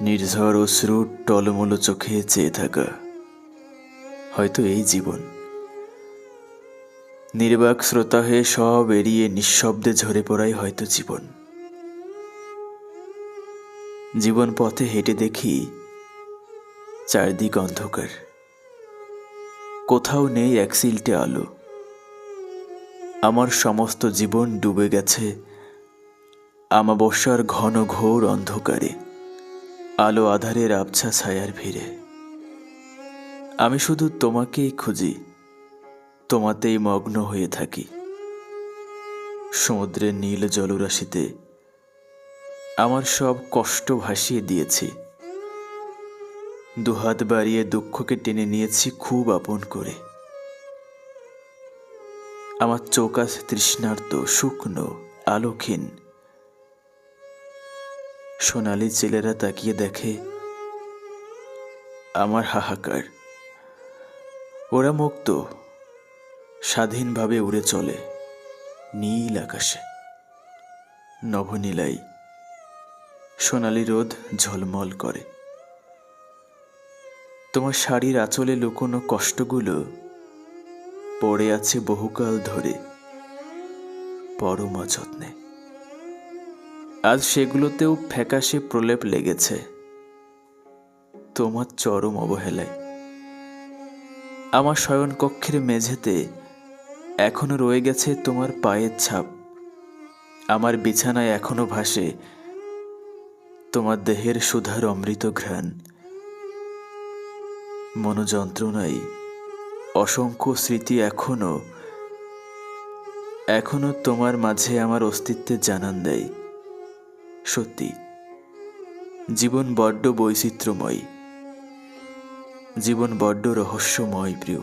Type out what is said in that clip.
নির্ঝর অশ্রু টলমলো চোখে চেয়ে থাকা, হয়তো এই জীবন। নির্বাক শ্রোতা হয়ে সব এড়িয়ে নিঃশব্দে ঝরে পড়াই হয়তো জীবন। জীবন পথে হেঁটে দেখি চারদিক অন্ধকার, কোথাও নেই এক সিলটে আলো। আমার সমস্ত জীবন ডুবে গেছে আমাবস্যার ঘন ঘোর অন্ধকারে, আলো আধারের আবছা ছায়ার ভিড়ে। আমি শুধু তোমাকেই খুঁজি, তোমাতেই মগ্ন হয়ে থাকি। সমুদ্রের নীল জলরাশিতে আমার সব কষ্ট ভাসিয়ে দিয়েছি, দুহাত বাড়িয়ে দুঃখকে টেনে নিয়েছি খুব আপন করে। আমার চোখ আজ তৃষ্ণার্ত, শুকনো, আলোহীন। সোনালি ছেলেরা তাকিয়ে দেখে আমার হাহাকার। ওরা মুক্ত, স্বাধীনভাবে উড়ে চলে নীল আকাশে। নভনীলাই সোনালি রোদ ঝলমল করে। তোমার শাড়ির আঁচলে লুকোনো কষ্টগুলো পড়ে আছে বহুকাল ধরে পরম যত্নে। আজ সেগুলোতেও ফ্যাকাশে প্রলেপ লেগেছে তোমার চরম অবহেলায়। আমার শয়নকক্ষের মেঝেতে এখনো রয়ে গেছে তোমার পায়ের ছাপ। আমার বিছানায় এখনো ভাসে তোমার দেহের সুধার অমৃত ঘ্রাণ। মনোযন্ত্রণায় অসংখ্য স্মৃতি এখনো তোমার মাঝে আমার অস্তিত্বের জানান দেয়। সত্যি, জীবন বড্ড বৈচিত্র্যময়, জীবন বড্ড রহস্যময় প্রিয়।